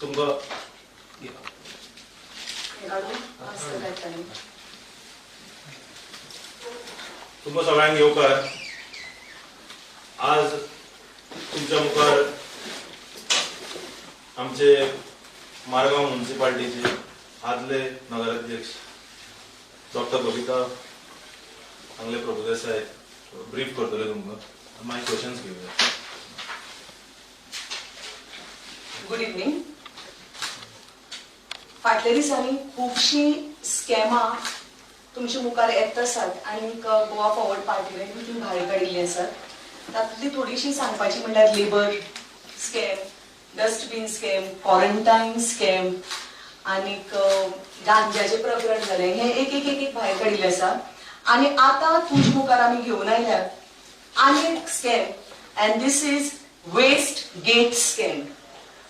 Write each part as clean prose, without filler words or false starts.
तुमकां तुमकां सगळ्यांक येवकार. आज तुमच्या मुखार आमचे मारगांव म्युनिसिपालिटीचे आदले नगराध्यक्ष डॉक्टर बबिता आंगले प्रभुदेसाय ब्रीफ करतले तुमकां. माय क्वेश्चन्स घेवया. Good evening. फाटल्या दिसांनी खुबशीं स्कॅमां तुमच्या मुखार येत आसात आनी गोवा फॉरवर्ड पार्टीन ती भायर काडिल्ली आसात. तातूंतली थोडीशीं सांगपाची म्हणल्यार labour scam, dustbin scam, quarantine scam आनीक गांजाचें प्रकरण जालें. हे एक एक एक भायर काडिल्लें आसा. आनी आतां तुमच्या मुखार आमी घेवन आयल्यात आनी एक scam and this is waste gate scam.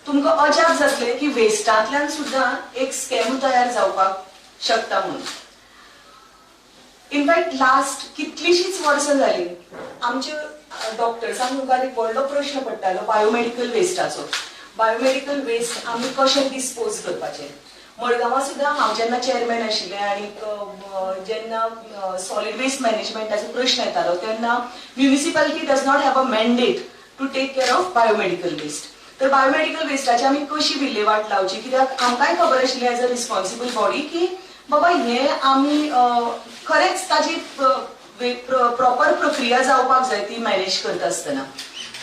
तुमकां अजाप जातलें की वेस्टांतल्यान सुद्दां एक स्कॅम तयार जावपाक शकता म्हणून. इनफॅक्ट लास्ट कितलीशींच वर्सां जालीं आमच्या डॉक्टर्सांक मुखार एक व्हडलो प्रश्न पडटालो बायोमेडिकल वेस्टाचो. बायोमेडिकल वेस्ट आमी कशें डिस्पोज करपाचें. मडगांवां सुद्दां हांव जेन्ना चेअरमॅन आशिल्लें आनीक जेन्ना सॉलिड वेस्ट मॅनेजमेंटाचो प्रश्न येतालो तेन्ना municipality does not have a mandate to take care of biomedical waste. तर बायोमेडिकल वेस्टाची आमी कशी विल्हेवाट लावची, कित्याक आमकांय खबर आशिल्लें एज अ रिस्पॉन्सिबल बॉडी की बाबा हें आमी खरेंच ताजी प्रॉपर प्रक्रिया जावपाक जाय ती मॅनेज करता आसतना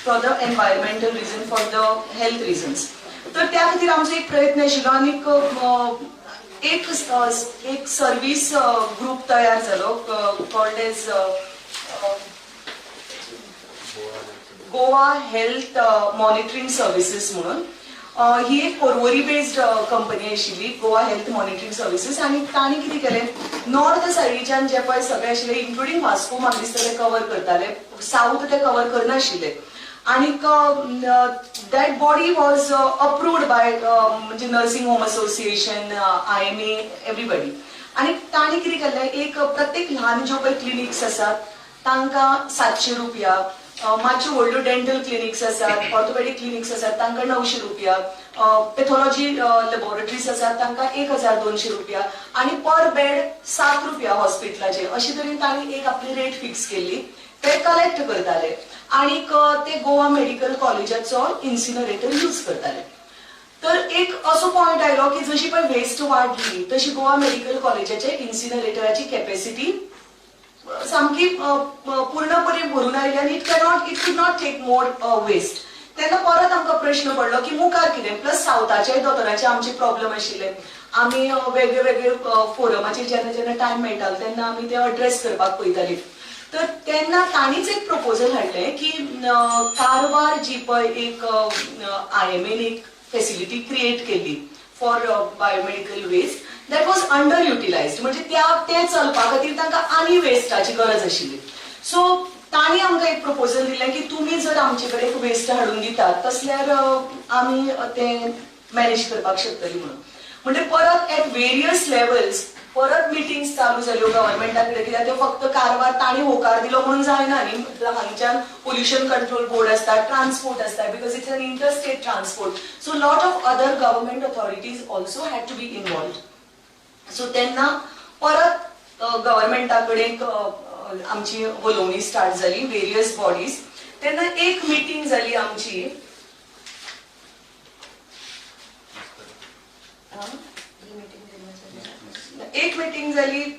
for the environmental reason, for the health reasons. तर त्या खातीर आमचो एक प्रयत्न आशिल्लो आनीक एक सर्वीस ग्रुप तयार जालो called as Goa health monitoring services म्हणून. ही एक पोरवोरी बेस्ड कंपनी आशिल्ली गोवा हेल्थ मॉनिटरिंग सर्विसेस. आनी तांणी कितें केलें, नॉर्थ सायडीच्यान जे पळय सगळे आशिल्ले इन्क्लुडींग वास्को म्हाका दिसता ते कवर करताले, साउथ ते कवर करनाशिल्ले. आनीक that body was approved by म्हणजे nursing home association, IMA, everybody. आनी तांणी कितें केलें, एक प्रत्येक ल्हान ज्यो पळय क्लिनिक्स आसात तांकां 700 रुपया, मातशे व्हडल्यो डेंटल क्लिनिक्स आसात, ऑर्थोपेडिक क्लिनिक्स आसात तांकां 900 रुपया, पॅथॉलॉजी लॅबोरेटरीज आसात तांकां 1200 रुपया आनी पर बेड 7 रुपया हॉस्पिटलाचे. अशे तरेन तांणी एक आपली रेट फिक्स केल्ली. ते कलेक्ट करताले आनीक ते गोवा मेडिकल कॉलेजाचो इन्सिनरेटर यूज करताले. तर एक असो पॉयंट आयलो की जशी पळय वेस्ट वाडली तशी गोवा मेडिकल कॉलेजाचे इन्सिनरेटराची कॅपॅसिटी सामकी पूर्णपणे भरून आयली आनी it could not take more waste. तेन्ना परत आमकां प्रश्न पडलो की मुखार कितें. प्लस सावथाचे दोतोराचे आमचे प्रॉब्लेम आशिल्ले. आमी वेगळे वेगळे फोरमाचेर जेन्ना जेन्ना टायम मेळटालो तेन्ना आमी ते अड्रेस करपाक पळयतालीं. तर तेन्ना तांणीच एक प्रपोजल हाडलें की कारवार जी पळय एक IMA एक फेसिलिटी क्रिएट केल्ली for biomedical waste that was under utilised. म्हणजे ते चलपा खातीर तांकां आनी वेस्टाची गरज आशिल्ली. सो तांणी आमकां एक प्रपोजल दिलें की तुमी जर आमचे कडेन वेस्ट हाडून दितात तसल्यार आमी तें मॅनेज करपाक शकतलीं म्हणून. म्हणजे परत एट वेरियस लेवल्स परत मिटिंग्स चालू जाल्यो गव्हर्मेंटा कडेन, कित्याक त्यो फक्त कारवार तांणी होकार दिलो म्हणून जायना न्ही. हांगच्यान पोल्युशन कंट्रोल बोर्ड आसता, ट्रान्सपोर्ट आसता, because it's an interstate transport. So lot of other government authorities also had to be involved. So तेन्ना परत गव्हर्मेंटा कडेन आमची उलोवणी स्टार्ट जाली, वेरियस बॉडीज. तेन्ना एक मिटींग जाली आमची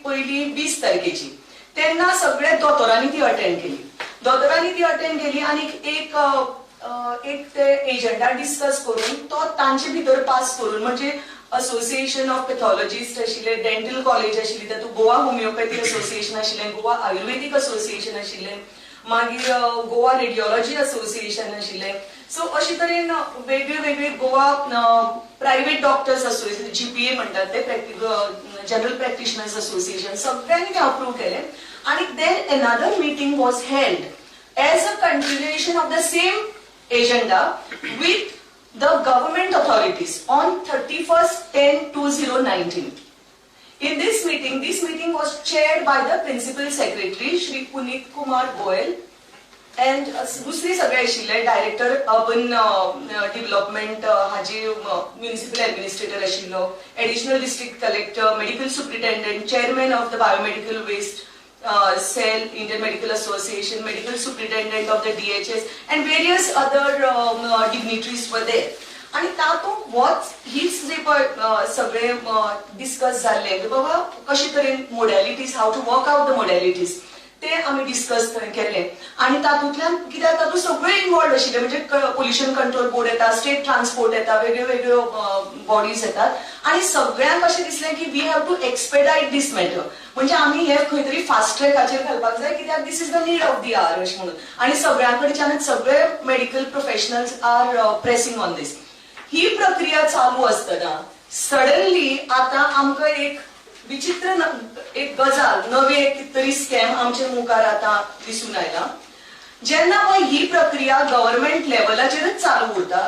पयली 20 तारखेची. तेन्ना सगळे दोतोरांनी ती अटेंड केली आनी एक ते एजंडा डिस्कस करून तो तांचे भितर पास करून, म्हणजे असोसिएशन ऑफ पॅथॉलॉजिस्ट आशिल्ले, डेंटल कॉलेज आशिल्ली, तातूंत गोवा होमिओपॅथी असोसिएशन आशिल्लें, गोवा आयुर्वेदीक असोसिएशन आशिल्लें, मागीर गोवा रेडिओलॉजी असोसिएशन आशिल्लें. सो अशे तरेन वेगळे वेगळे Goa private doctors association, GPA म्हणटात ते, जनरल प्रॅक्टिशनर्स असोसिएशन, सगळ्यांनी ते अप्रूव्ह केलें. आनी then another meeting was held as a continuation of the same agenda with the government authorities on 31/10/2019. In this meeting was chaired by the Principal Secretary, Shri Puneet Kumar Goyal, and दुसरी सगळे आशिल्ले director urban development हाजी municipal administrator आशिल्लो, additional district collector, medical superintendent, chairman of the biomedical waste cell, Indian Medical Association, medical superintendent of the DHS, and various other dignitaries were there. आणि तातूंत हीच जे पळय सगळे डिस्कस जाल्ले की बाबा कशे तरेन modalities, how to work out the modalities, ते आमी डिस्कस केले. आणि तातूंतल्यान कित्याक तातूंत सगळे इन्वॉल्व आशिल्ले, म्हणजे पोल्युशन कंट्रोल बोर्ड येता, स्टेट ट्रान्सपोर्ट येता, वेगळ्यो वेगळ्यो बॉडीज येतात. आणि सगळ्यांक अशें दिसलें की we have to expedite this matter, म्हणजे आमी हे खंय तरी फास्ट ट्रॅकाचेर घालपाक जाय, कित्याक this is the need of the hour अशें म्हणून. आणि सगळ्यां कडच्यान सगळे medical professionals are pressing on this. ही प्रक्रिया चालू असतना सडनली आता आमकां एक विचित्र एक गजाल, नवे कितरी स्कॅम आमच्या मुखार आता दिसून आयला. जेन्ना ही प्रक्रिया गव्हर्नमेंट लेवलाचेरच चालू उरता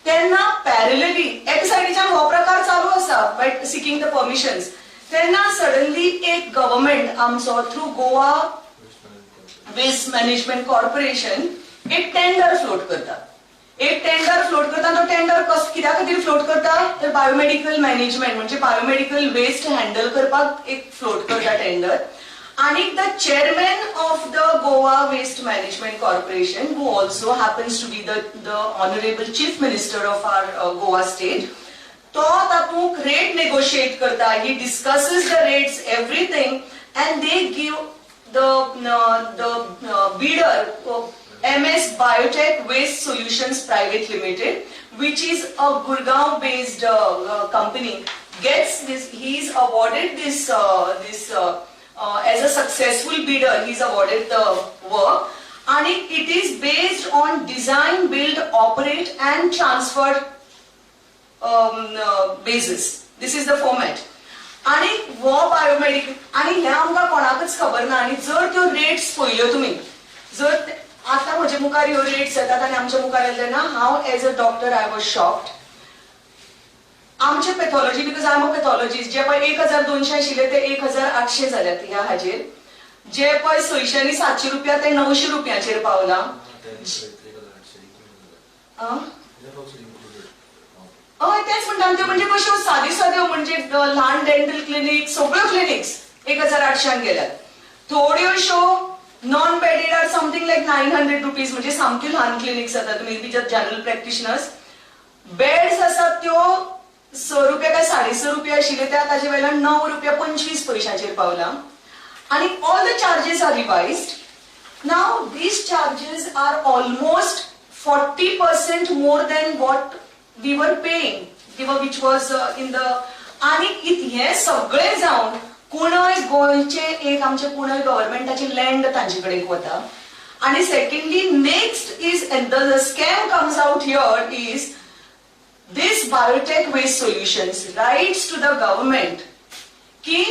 तेन्ना पॅरलली एका सायडीच्यान हो प्रकार चालू आसा बट सिकींग द परमिशन्स, तेन्ना सडनली एक गव्हर्नमेंट आमचो through Goa waste management corporation एक टेंडर फ्लोट करता. एक टेंडर फ्लोट करता. तो टेंडर कित्या खातीर फ्लोट करता तर बायोमेडिकल मॅनेजमेंट म्हणजे बायोमेडिकल वेस्ट हँडल करपाक एक फ्लोट करता टेंडर. आणि the chairman of the Goa waste management corporation who also happens to be the honourable chief minister of our Goa state, तो तातूंत रेट नेगोशिएट करता. He discusses the rates everything and they give the bidder MS Biotech Waste Solutions Private Limited, which is a Gurgaon-based company, gets this. He is awarded this as a successful bidder. He is awarded the work, and it is based on design, build, operate, and transfer basis. This is the format. आणि वो biomedical आणि हे आमकां कोणाकच खबर ना. आणि जर त्यो रेट्स पळयल्यो तुमी, जर आता म्हजे मुखार ह्यो रेट्स येतात आणि आमच्या मुखार येले ना, हांव as a doctor I was shocked. आमचे pathology, because I am a pathologist, जे पळय 1200 आशिल्ले ते 1800 जाल्यात ह्या हाजेर. जे पळय 600 आणि 700 रुपया ते 900 रुपयाचेर पावला. हय तेच म्हणटा त्यो, म्हणजे कश्यो साद्यो साद्यो म्हणजे ल्हान डेंटल क्लिनिक, सगळ्यो क्लिनिक्स 1800 गेल्यात. थोड्योशो non bedded are something like 900 rupees, म्हणजे सामक्यो ल्हान क्लिनिक्स जातात, maybe general practitioners. Beds आसात त्यो 6 रुपया काय 6.5 रुपया आशिल्ले ते ताजे वेल्यान 9 रुपया 25 पयशांचेर पावला. आणि all the charges are revised. Now these charges are almost 40% more than what we were paying, which was in the. आणि हे सगळे जावन कुणय गोंयचे एक आमचे कुणय गव्हर्नमेंटाचे लँड तांचे कडेन वता. आणि secondly next is the scam comes out here is this biotech waste solutions writes to the government की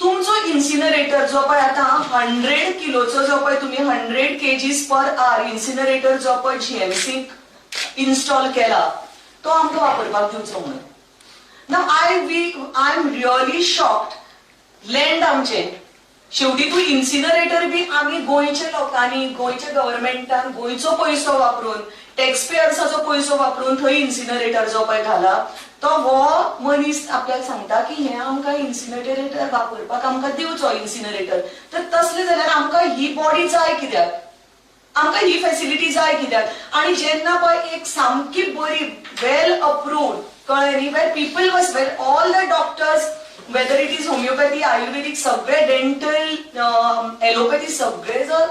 तुमचो इन्सिनरेटर जो पळय आता 100 किलोचो जो पळय तुम्ही 100 kgs पर आवर इन्सिनरेटर जो पळय GMC इन्स्टॉल केला तो आमकां वापरपाक दिवचो म्हणून. Now I am really shocked. लँड आमचे शेवटी तू इन्सिनरेटर बी आम्ही गोंयच्या लोकांनी, गोंयच्या गव्हर्नमेंटान गोंयचो पैसो वापरून, टॅक्स पेयर्साचो पैसो वापरून थंय इन्सिनरेटर जो पळय घाला, तो हो मनीस आपल्याक सांगता की हे आमकां इन्सिनरेटर वापरपाक आमकां दिवचो इन्सिनरेटर. तर तसले जाल्यार आमकां ही बॉडी जाय कित्याक, आमकां ही फॅसिलिटी जाय कित्याक. आणि जेन्ना पळय एक सामकी बरी वेल अप्रूव्ड कळ्ळें न्ही, where people was where all the doctors, whether it is homeopathy, ayurvedic, सगळे dental, allopathy, सगळे जर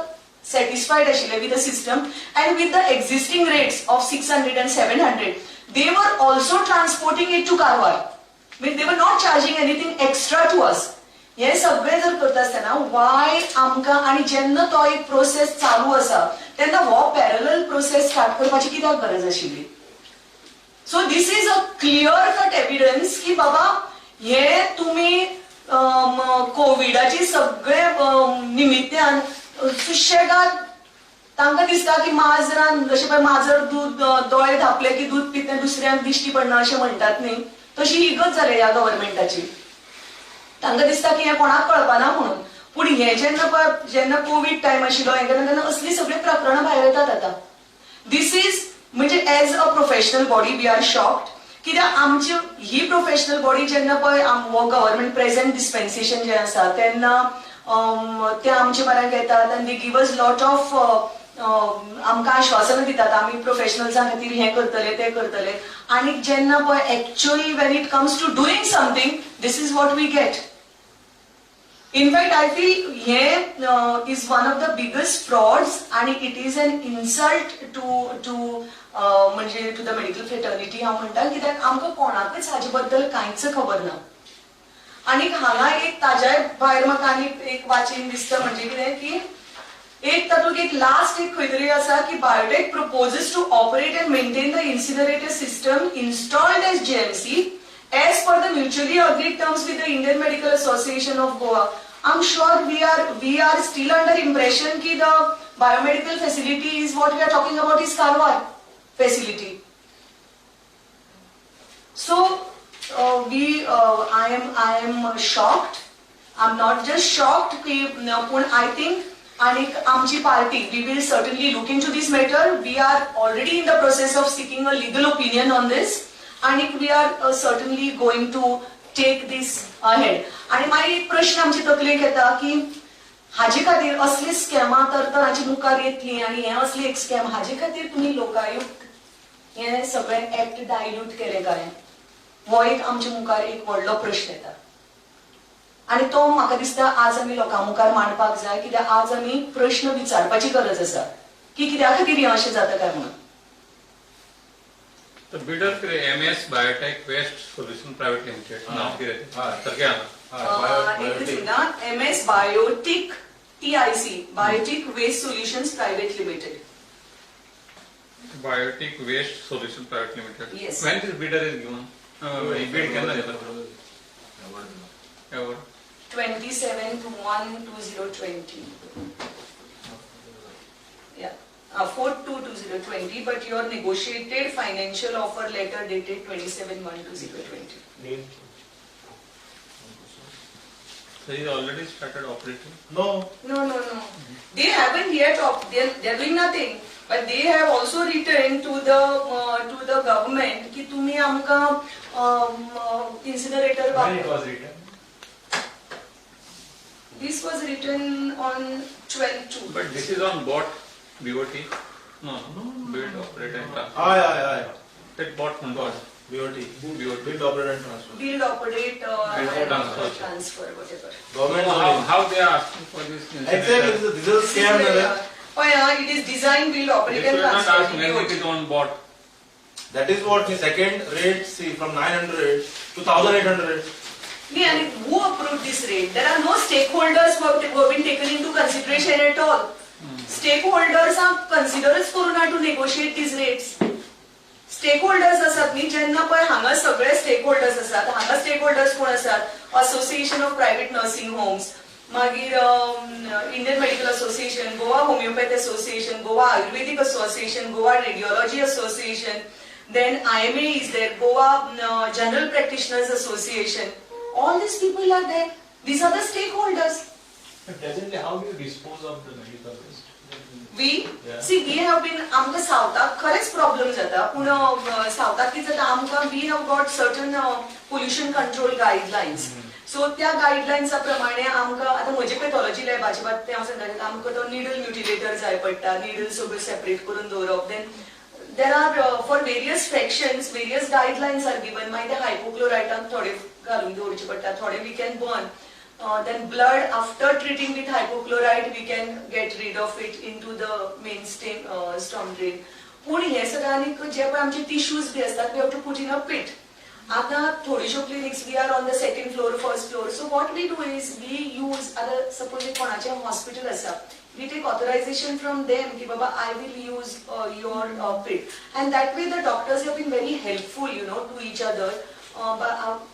satisfied आशिल्ले with the system and with the existing rates of 600 and 700, they were also transporting it to Karwar. I mean, they were not charging anything extra to us. हे सगळे जर करता असताना Y आमकां, आणि जेन्ना तो एक प्रोसेस चालू आसा तेन्ना हो पॅरलल प्रोसेस स्टार्ट करपाची कित्याक गरज आशिल्ली. So this is a clear cut evidence की बाबा हे तुम्ही कोविडाची सगळे निमित्यान सुशेगाद तांकां दिसता की माजरान जशें पळय माजर दूध दोळे धापले की दूध पिते दुसऱ्यांक दिश्टी पडना अशें म्हणटात न्ही, तशी ही गत जाल्या ह्या गव्हर्नमेंटाची. तांकां दिसता की हे कोणाक कळपाना म्हणून. पूण हे जेन्ना कोविड टायम आशिल्लो तेन्ना असली सगळी प्रकरणां भायर येतात आता. दिस इज म्हणजे as a professional body we are shocked, कित्याक आमची ही प्रोफेशनल बॉडी जेन्ना पळय हो गव्हर्नमेंट प्रेझेंट डिस्पेन्सेशन जे आसा तेन्ना ते आमचे म्हऱ्यान घेतात आनी they give us lot of आमकां आश्वासनां दितात आमी प्रोफेशनल्सां खातीर हें करतले ते करतले, आनी जेन्ना पळय actually when it comes to doing something this is what we get. In fact, I feel here is one of the biggest frauds, and it is an insult to the medical fraternity. हांव म्हणटा कित्याक आमकां कोणाकच हाजे बद्दल कांयच खबर ना. आनी हांगा एक ताज्या भायर म्हाका आनी एक वाचीन दिसता म्हणजे कितें की एक तातूंत एक लास्ट एक खंय तरी आसा की biotech proposes to operate and maintain the incinerator system installed as JMC as per the mutually agreed terms with the Indian Medical Association of Goa. I'm sure we are still under impression कि the biomedical facility is what we are talking about is Karwar facility. So I am shocked. I'm not just shocked कि I think and आमची party we will certainly look into this matter. We are already in the process of seeking a legal opinion on this. आणि we are certainly going to take this ahead. आणि मागीर एक प्रश्न आमचे तकलेक येता की हाजे खातीर असली स्कॅमां तर हाची मुखार येतली आनी हे असली एक स्कॅम हाजे खातीर तुमी लोकायुक्त हे सगळें एक्ट डायल्यूट केले काय, हो एक आमच्या मुखार एक व्हडलो प्रश्न येता. आनी तो म्हाका दिसता आज आमी लोकां मुखार मांडपाक जाय, कित्याक आज आमी प्रश्न विचारपाची गरज आसा की कित्या खातीर हें अशें जाता काय म्हणून. The bidder MS Biotech Waste Solution Private Limited. नाम क्या है? सर क्या नाम? it is not MS Biotic TIC Biotic Waste Solutions Private Limited. Biotic Waste Solution Private Limited. Yes. When this bidder is given? Bid क्या ना Ever. 27/1/2020. Yeah. 4/2/2020, but your negotiated financial offer letter dated 27/1/2020. So he already started operating? No. No. They haven't yet. They're doing nothing. But they have also written to the government कि तुम्ही आमका incinerator. When it was written? This was written on 12/2. But this is on bot BOT? No. Build, operate and transfer. Aye. That bot from bot. BOT. BOT. Build, operate and transfer. Build, operate, Build, and transfer. transfer, whatever. Government So how they are asking for this? Exactly. This is a scam. Oh yeah, it is design, build, They operate, should and not transfer. ask when it is on bot. That is what the second rate, see, from 900 to 1800. And who approved this rate? There are no stakeholders who have been taken into consideration at all. Stakeholders are considered to negotiate these rates. Stakeholders asat न्ही जेन्ना पळय हांगा सगळे stakeholders आसात. हांगा stakeholders कोण आसात? Association of private nursing homes, मागीर Indian medical association, Goa homeopathy association, Goa ayurvedic association, Goa radiology association, then IMA is there, Goa General Practitioners Association. All these people are there. These are the stakeholders. But presently, how do you dispose of the medical waste? We Yeah. see we have been आमकां सावथाक खरेच problem जाता, पूण सावथाक कितें जाता आमकां we have got certain pollution control guidelines. So त्या गायडलायन्सा प्रमाणे आमकां आतां म्हजे पॅथॉलॉजी लॅबाचे बाबतींत ते हांव सांगता आमकां तो निडल म्युटिलेटर जाय पडटा, निडल सगळें सेपरेट करून दवरप. Then there are for various fractions various guidelines are given. मागीर ते हायपोक्लोराइटाक थोडे घालून दवरचे पडटा, थोडे we can burn. Then blood, after treating with hypochlorite, we can get rid of it into the main storm drain. पूण हे सगळ्यांनी जे पळय आमचे टिश्यूज बी असतात, we have to put in a pit. आता थोड्योश्यो clinics we are on the second floor, first floor. So what we do is we use, आता suppose एक कोणाचे हॉस्पिटल आसा, we take authorization from them कि बाबा I will use your pit, and that way the doctors have been very helpful, you know, to each other.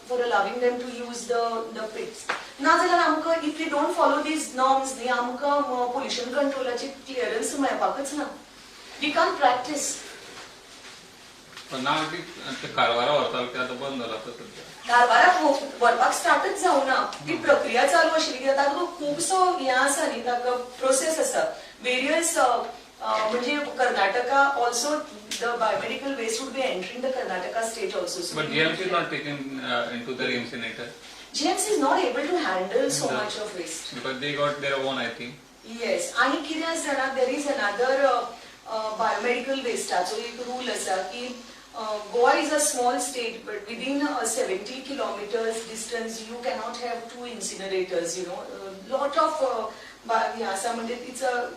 For allowing them to use the pits. नाजाल्यार आमकां if we don't follow these norms न्ही आमकां pollution controlची clearance मेळपाकच ना. We can't practice. पण ना ते कारवारा व्हरताले ते आतां बंद जाला तो सध्या. कारवाराक व्हरपाक स्टार्टच जावना ती प्रक्रिया चालू आशिल्ली कित्याक ताका खुबसो हें आसा न्ही ताका प्रोसेस आसा वेरियस म्हणजे Karnataka also the biomedical waste would be entering the Karnataka state also. But GMC is not taken into their incinerator GMC is not able to handle so No. much of waste. because they got their own, I think. Yes, आणि कितें आसा ना there is another biomedical wasteaचो एक rule आसा की Goa is a small state, but within 70 kilometers distance, you cannot have two incinerators. You know, lot of it's a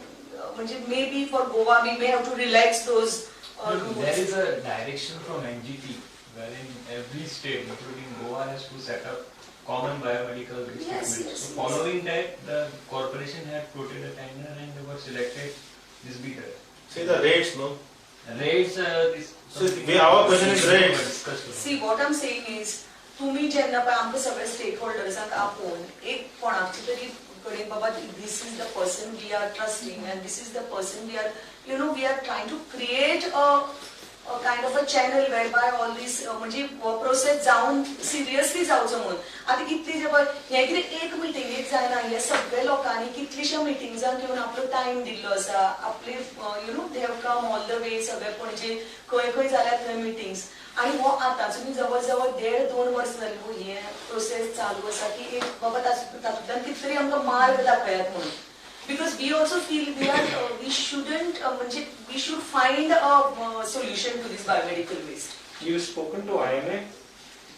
maybe for Goa we may have to relax those rules. There is a direction from NGT wherein every state, including Goa, has to set up common biomedical waste Yes, treatment. yes, So yes. following that, the corporation had floated a tender and they were selected this bidder. See the rates, no? Rates, this. So our question is rates. Discussed. See, what I'm saying is, तुम्ही जेन्ना पळय आमकां सगळे stake होल्डर्सांक आपोवन एक कोणाची तरी कडेन बाबा this is the person we are trusting and this is the person we are trying to create a kind of a channel whereby all this म्हणजे प्रोसेस जावन सिरियसली जावचो म्हणून आतां कितली जे पळय हे कितें एक मिटिंगेक जायना हे सगळे लोकांनी कितलीश्या मिटिंग्सांक येवन आपलो टायम दिल्लो आसा आपले they have come all the way सगळे पणजे खंय खंय जाल्यात थंय मिटिंग्स आणि हो आतांचो न्ही जवळ जवळ 1.5-2 वर्सां जाली हो हे प्रोसेस चालू आसा की एक बाबा तातूंतल्यान कितें तरी आमकां मार्ग दाखयात म्हणून because we also feel we shouldn't we should find a solution to this biomedical waste. You've spoken to IMA?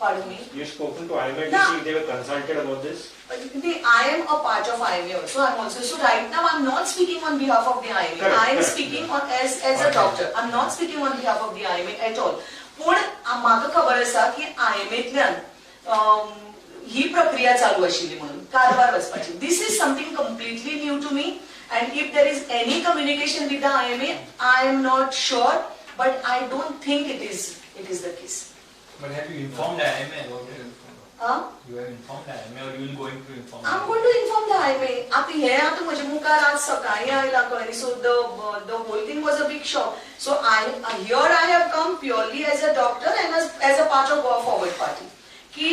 Pardon me? You've spoken to IMA to No. see if they were consulted about this? I am a part of IMA also. I'm also so right now I'm not speaking on behalf of the IMA. Correct, I am correct. speaking on as a doctor. I'm not speaking on behalf of the IMA at all. पण म्हाका खबर आसा की IMAतल्यान ही प्रक्रिया चालू आशिल्ली म्हणून कारवार वचपाची. This is something completely new to me and if there is any communication with the IMA, I am not sure, but I don't think it is the case. But have you informed the IMA about it? You have informed the IMA or you will going to inform I'm them? going to inform the IMA. आता म्हजे मुखार आज सकाळी आयला कळ्ळें. So the whole thing was a big shock. So I have come purely as a doctor and as a part of Goa Forward Party. की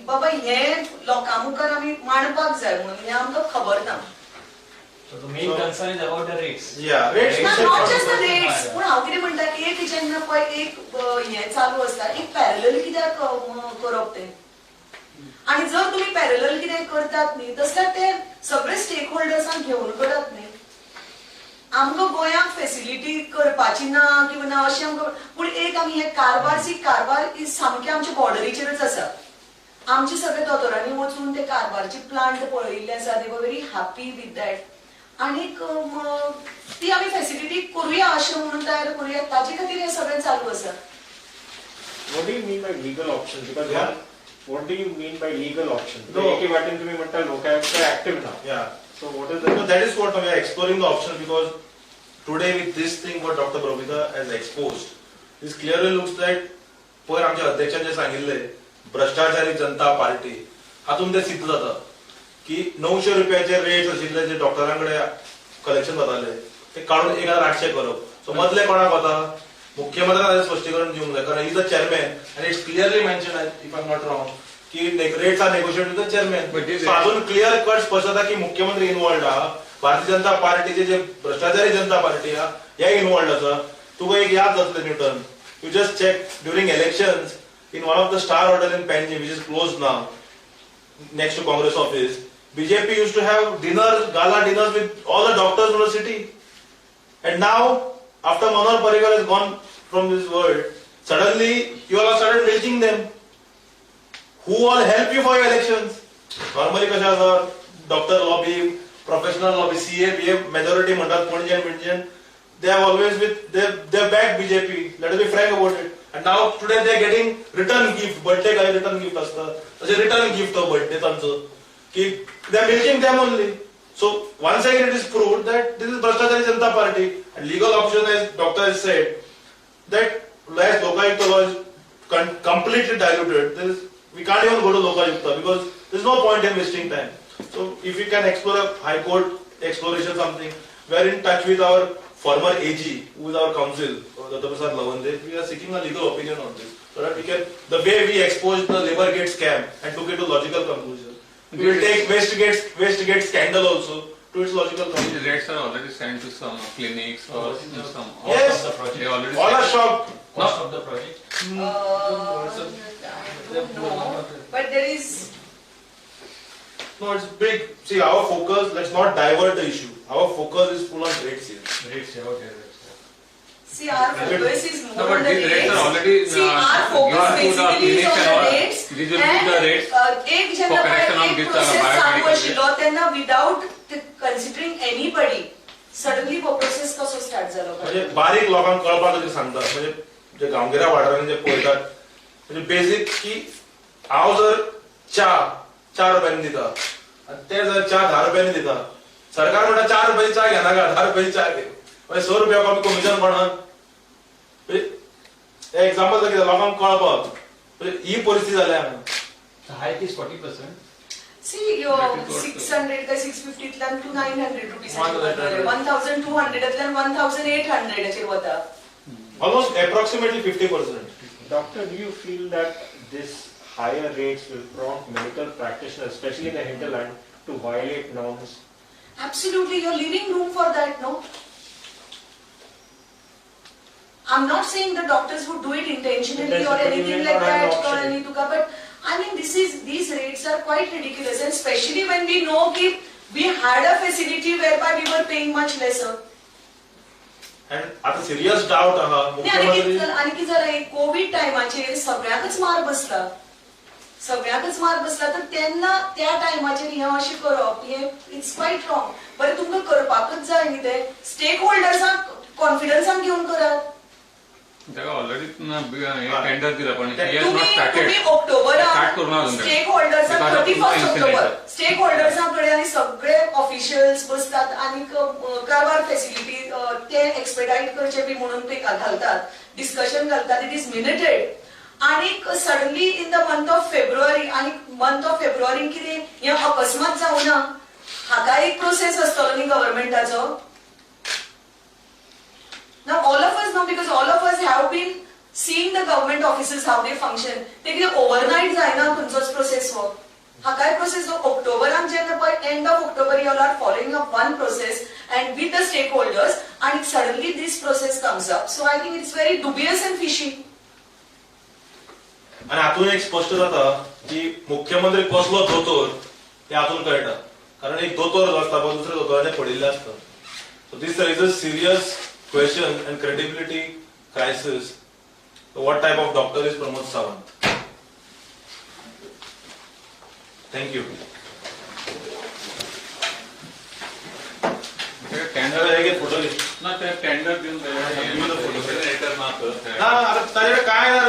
बाबा हे लोकां मुखार आमी मांडपाक जाय म्हणून हे आमकां खबर ना. So the main concern is about the rates. Yeah, rates. Not just the rates. पूण हांव कितें म्हणटा की एक जेन्ना पळय एक हें चालू आसता एक पॅरलल कित्याक करप तें आणि जर तुम्ही पॅरलल कितें करतात न्ही तसल्यार ते सगळे स्टेक होल्डर्सांक घेवन करात न्ही. आमकां गोंयांक फेसिलिटी करपाची ना किंवा ना अशें आमकां पूण एक आमी हे कारवार इज सामके आमच्या बॉर्डरीचेरच आसा. आमचे सगळे दोतोरांनी वचून ते कारवारचे प्लांट पळयल्ले आसा. दे वर व्हेरी हॅपी विथ दॅट. आनीक ती आमी फेसिलिटी करूया अशें म्हणून तयार करूया ताचे खातीर हे सगळें चालू आसा. What do you mean by legal options? Because Yeah. what do you mean by legal options? No. एके वाटेन तुम्ही म्हणता लोकांचे active now. Yeah. So what is the No, that is what we are exploring the option because today with this thing what Dr. Prabhika has exposed, this clearly looks like पयर आमच्या अध्यक्षान जे सांगिल्ले भ्रष्टाचारी जनता पार्टी हातून ते सिद्ध जाता की 900 रुपयाचे रेट आशिल्ले जे डॉक्टरांकडे कलेक्शन जाताले ते काढून 1800 करप. सो मदले कोणाक वता मुख्यमंत्र्यान स्पश्टीकरण दिवंक जाय कारण is a chairman and it's clearly mention if I am not wrong की rates are negotiated with the chairman. So हातून क्लियर कट स्पष्ट जाता की मुख्यमंत्री इन्वॉल्ड आहा. भारतीय जनता पार्टीचे जे भ्रष्टाचारी जनता पार्टी आहा हे इन्वॉल्ड आसा. तुका एक याद जातलें Newton you just check during elections in one of the star hotel in Panji which is closed now next to Congress office, BJP used to have dinners, gala dinners with all the doctors in the city, and now after Manohar Parrikar has gone from this world, suddenly you all have started milking them. Who all help you for your elections? Normally kasha asa doctor lobby, professional lobby, CA, BA majority म्हणतात Panji and Minjan, they have always they back BJP. Let us be frank about it. And now today they are getting return gift, birthday guy return gift असता. तसे return gift of birthday तांचो की they are milking them only. So once again it is proved that this is Bhrashtachari Janata Party and legal option as doctor has said that as Lokayukta law is completely diluted. We can't even go to Lokayukta because there is no point in wasting time. So if we can explore a high court exploration something, we are in touch with our former AG, who is our counsel, Dr. Prasad Lavande, we are seeking a legal opinion on this. So that we can, the way we exposed the labor gate scam and took it to logical conclusion. We will take Westgate scandal also to its logical These conclusion. rates are already sent to some clinics or some. Yes. Cost of the project. They already All are sent. shocked. Cost of the project. I don't know, but there is. No, it's big. See, our focus, let's not divert the issue. Our focus is full on rate sales. Rates, okay. See, our focus is No, more but on the these rates rates. are already, See, our you focus are to the basically is clinics on and all. the rates. These will be the rates एक for जेन्ना correction of एक this process चालू biomedical आशिल्लो तेन्ना without considering anybody, suddenly वो process कसो start जालो म्हणजे बारीक लोकांक कळपाक कितें सांगता म्हणजे जे गांवगिऱ्या वाठारांनी जे पळयतात म्हणजे बेसिक की हांव जर च्या 4 रुपयांनी दिता आनी ते जर च्या 10 रुपयांनी दिता सरकार म्हणटा 4 रुपयाची च्या घेनाका 10 रुपयाची च्या घे म्हणजे 100 रुपया कमी कमिशन पडना एक्झाम्पल कितें लोकांक कळपाक म्हणजे ही परिस्थिती जाल्या हांगा. The hike is 40%. See, your That is what- 600 काय 650 तल्यान to 900 rupees 1200. 1200 तल्यान 1800 चेर वता. Almost approximately 50%. Doctor, do you feel that this higher rates will prompt medical practitioners, especially in the hinterland, to violate norms? Absolutely, you're leaving room for that, no? I'm not saying the doctors would do it intentionally or anything like that or anything, but I mean these rates are quite ridiculous, and especially when we know that we had a facility whereby we were paying much lesser. And आता serious doubt आहा मुख्यमंत्री आणखी जर Covid टायमाचेर सगळ्याकच मार बसला तर तेन्ना त्या टायमाचेर हे अशें करप हे इट्स क्वायट रॉंग. बरें तुमकां करपाकच जाय न्ही ते स्टेक होल्डर्सांक कॉन्फिडन्सान घेवन करात. तेका ऑलरेडी टेंडर दिला पण he has not तुम्ही started. Start करून ऑक्टोबरात अजून स्टेक होल्डर्सांक Because of 31 incident. ऑक्टोबर स्टेक होल्डर्सांकडे आनी सगळे ऑफिशियल्स बसतात आणि कारवार फेसिलिटी ते एक्सपेडाइट करचे बी म्हणून ते घालतात डिस्कशन घालतात. इट इज मिनिटेड आणि suddenly in the month of February आणि मंथ ऑफ फेब्रुवारी कितें हे अकस्मात जावना. हाका एक प्रोसेस आसतलो न्ही गव्हर्नमेंटाचो. Now all of us know, because all of us have been seeing the government offices how they function. ते कितें overnight जायना खंयचोच process हो. हा काय process हो ऑक्टोबरान जेन्ना पळय end of October you all are following up one process and with the stakeholders and suddenly this process comes up. So I think it's very dubious and fishy. आणि हातून एक स्पष्ट जाता की मुख्यमंत्री कसलो दोतोर हे हातून कळटा कारण एक दोतोर जो असता पळय दुसऱ्या दोतोराने पडिल्ले असता. So this is a serious question and credibility crisis. So what type of doctor is Pramod Sawant? Thank you. Tender हे घे, photo घे. ना ते टेंडर देऊन Give me the photo. Letter ना कर. ना, आता त्याच्याकडे काय आहे ना,